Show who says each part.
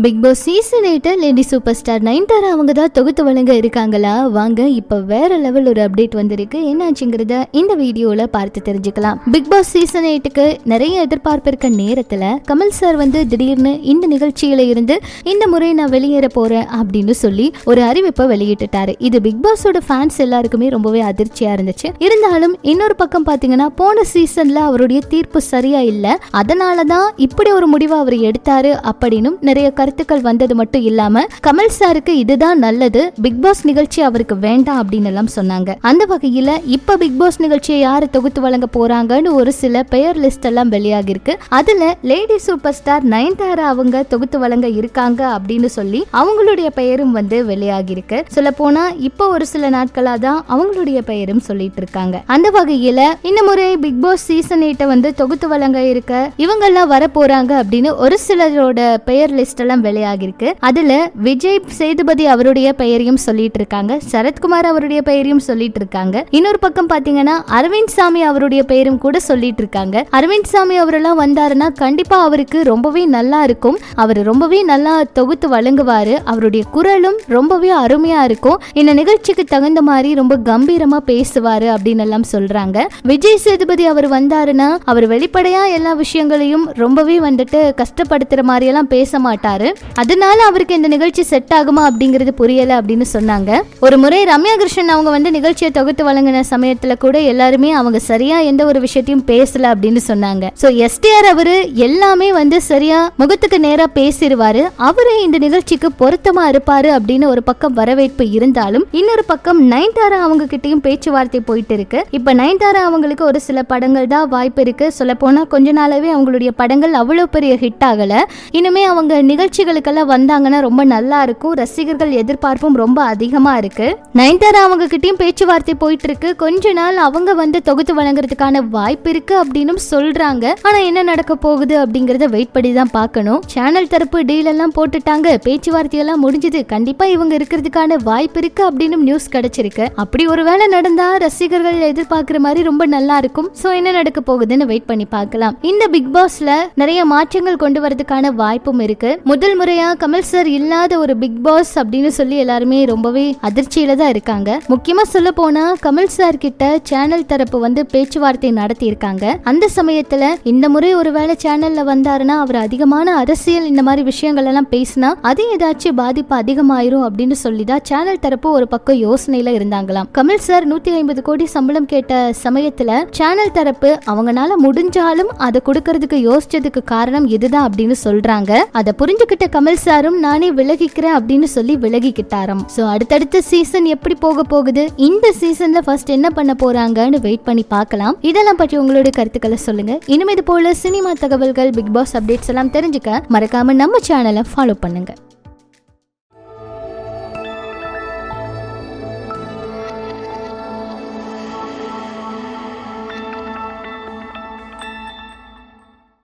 Speaker 1: Big Boss season 8 lady super star Nayanthara அவங்க தான் தொகுத்து வழங்க இருக்காங்களா? வாங்க இப்ப வேற லெவல் ஒரு அப்டேட் வந்திருக்கு. என்னாச்சுங்கிறத இந்த வீடியோல பார்த்து தெரிஞ்சுக்கலாம். பிக் பாஸ் சீசன் 8க்கு நிறைய எதிர்பார்ப்பு இருக்க நேரத்துல கமல் சார் வந்து திடீர்னு இந்த நிகழ்ச்சியில இருந்து இந்த முறை நான் வெளியேற போறேன் அப்படின்னு சொல்லி ஒரு அறிவிப்பை வெளியிட்டுட்டாரு. இது பிக் பாஸோட ஃபேன்ஸ் எல்லாருக்குமே ரொம்பவே அதிர்ச்சியா இருந்துச்சு. இருந்தாலும் இன்னொரு பக்கம் பாத்தீங்கன்னா போன சீசன்ல அவருடைய தீர்ப்பு சரியா இல்ல, அதனாலதான் இப்படி ஒரு முடிவை அவர் எடுத்தாரு அப்படின்னு நிறைய கருத்துக்கள் வந்தது மட்டும் இல்லாம கமல் சாருக்கு இதுதான் நல்லது, பிக் பாஸ் நிகழ்ச்சி அவருக்கு வேண்டாம் அப்படின்னு எல்லாம் சொன்னாங்க. அந்த வகையில இப்ப பிக் பாஸ் நிகழ்ச்சியை யாரு தொகுத்து வழங்க போறாங்கன்னு ஒரு சில பெயர் லிஸ்ட் எல்லாம் வெளியாகி இருக்கு. அதுல லேடி சூப்பர் ஸ்டார் நயன்தாரா அவங்க தொகுத்து வழங்க இருக்காங்க அப்படின்னு சொல்லி அவங்களுடைய பெயரும் வந்து வெளியாகி இருக்கு. சொல்ல போனா இப்ப ஒரு சில நாட்களா தான் அவங்களுடைய பெயரும் சொல்லிட்டு இருக்காங்க. அந்த வகையில இந்த முறை பிக் பாஸ் சீசன் 8 வந்து தொகுத்து வழங்க இருக்க இவங்க எல்லாம் வர போறாங்க அப்படின்னு ஒரு சிலரோட பெயர் லிஸ்ட் எல்லாம் வெளியாகி இருக்கு. அதுல விஜய் சேதுபதி அவருடைய பெயரையும் சொல்லிட்டு இருக்காங்க, சரத்குமார் அவருடைய பெயரையும் சொல்லிட்டு இருக்காங்க. இன்னொரு பக்கம் பாத்தீங்கன்னா அரவிந்த் சாமி அவருடைய பெயரும் கூட சொல்லிட்டு இருக்காங்க. அரவிந்த் சாமி அவரெல்லாம் வந்தாருன்னா கண்டிப்பா அவருக்கு ரொம்பவே நல்லா இருக்கும், அவர் ரொம்பவே நல்லா தொகுத்து வழங்குவாரு, அவருடைய குரலும் ரொம்பவே அருமையா இருக்கும், இந்த நிகழ்ச்சிக்கு தகுந்த மாதிரி ரொம்ப கம்பீரமா பேசுவாரு அப்படின்னு எல்லாம் சொல்றாங்க. விஜய் சேதுபதி அவர் வந்தாருன்னா அவர் வெளிப்படையா எல்லா விஷயங்களையும் ரொம்பவே வந்துட்டு கஷ்டப்படுத்துற மாதிரி எல்லாம் பேச மாட்டாரு, அதனால அவருக்கு இந்த நிகழ்ச்சி செட் ஆகுமா அப்படிங்கிறது புரியல அப்படின்னு சொன்னாங்க. ஒரு முறை ரம்யா கிருஷ்ணன் அவங்க வந்து நிகழ்ச்சியை தொகுத்து வழங்கின சமயத்துல கூட எல்லாருமே அவங்க சரியா எந்த ஒரு விஷயத்தையும் பேசல அப்படின்னு சொன்னாங்க. சோ எஸ்டிஆர் அவரு எல்லாமே வந்து சரியா முகத்துக்கு நேரா பேசிடுவாரு, அவரு இந்த நிகழ்ச்சிக்கு பொருத்தமா இருப்பாரு அப்படின்னு ஒரு பக்கம் வரவேற்பு இருந்தாலும் இன்னொரு பக்கம் நயன்தாரா அவங்க கிட்டயும் பேச்சுவார்த்தை போயிட்டு இருக்கு. இப்ப நயன்தாரா அவங்களுக்கு ஒரு சில படங்கள் தான் வாய்ப்பு இருக்கு. சொல்ல போனா கொஞ்ச நாளாவே அவங்களுடைய படங்கள் அவ்வளவு பெரிய ஹிட் ஆகல. இனிமே அவங்க நிகழ்ச்சிகளுக்கெல்லாம் வந்தாங்கன்னா ரொம்ப நல்லா இருக்கும், ரசிகர்கள் எதிர்பார்ப்பும் ரொம்ப அதிகமா இருக்கு. நயன்தாரா அவங்க கிட்டயும் பேச்சுவார்த்தை போயிட்டு இருக்கு. கொஞ்ச நாள் அவங்க வந்து தொகுத்து வழங்குறதுக்கான வாய்ப்பு இருக்கு அப்படின்னு சொல்றாங்க. ஆனா என்ன நடக்க போகுது அப்படிங்கறத வெயிட் பண்ணி தான் பார்க்கணும். சேனல் தரப்பு டீல் எல்லாம் போட்டுட்டாங்க, பேச்சுவார்த்தை எல்லாம் முடிஞ்சது, கண்டிப்பா இவங்க இருக்கிறதுக்கான வாய்ப்பு இருக்கு அப்படின்னு நியூஸ் கிடைச்சிருக்கு. அப்படி ஒரு வேளை நடந்தா ரசிகர்கள் எதிர்பார்க்கிற மாதிரி ரொம்ப நல்லா இருக்கும். சோ என்ன நடக்க போகுதுன்னு வெயிட் பண்ணி பார்க்கலாம். இந்த பிக் பாஸ்ல நிறைய மாற்றங்கள் கொண்டு வரதுக்கான வாய்ப்பும் இருக்கு. முதல் முறையா கமல் சார் இல்லாத ஒரு பிக் பாஸ் அப்படின்னு சொல்லி எல்லாருமே ரொம்பவே அதிர்ச்சியில தான் இருக்காங்க. முக்கியமா சொல்ல போனா கமல் சார் கிட்ட சேனல் தரப்பு வந்து பேச்சுவார்த்தை நடத்தி இருக்காங்க. அந்த சமயத்துல இந்த முறை ஒருவேளை சேனல்ல வந்தாருன்னா அவர் அதிகமான அரசியல் இந்த மாதிரி விஷயங்கள் எல்லாம் பேசினா அது ஏதாச்சும் பாதிப்பு அதிகமாயிரும் அப்படின்னு சொல்லிதான் சேனல் தரப்பு ஒரு பக்கம் யோசனையில இருந்தாங்களாம். கமல் சார் 150 கோடி சம்பளம் கேட்ட சமயத்துல சேனல் தரப்பு அவங்கனால முடிஞ்சாலும் அதை கொடுக்கறதுக்கு யோசிச்சதுக்கு காரணம் இதுதான் அப்படின்னு சொல்றாங்க. அதை புரிஞ்சுக்கிட்ட கமல் சாரும் நானே விலகிக்கிறேன் அப்படின்னு சொல்லி விலகிக்கிட்டாராம். சோ அடுத்தடுத்த சீசன் எப்படி போக போகுது, இந்த சீசன்ல ஃபர்ஸ்ட் என்ன பண்ண போறாங்கன்னு வெயிட் பண்ணி பார்க்கலாம். இதெல்லாம் பற்றி உங்களுடைய கருத்துக்களை சொல்லுங்க. இனிமே இது போல சினிமா தகவல்கள், பிக் பாஸ் அப்டேட்ஸ் எல்லாம் தெரிஞ்சுக்க மறக்காம நம்ம சேனலை ஃபாலோ பண்ணுங்க.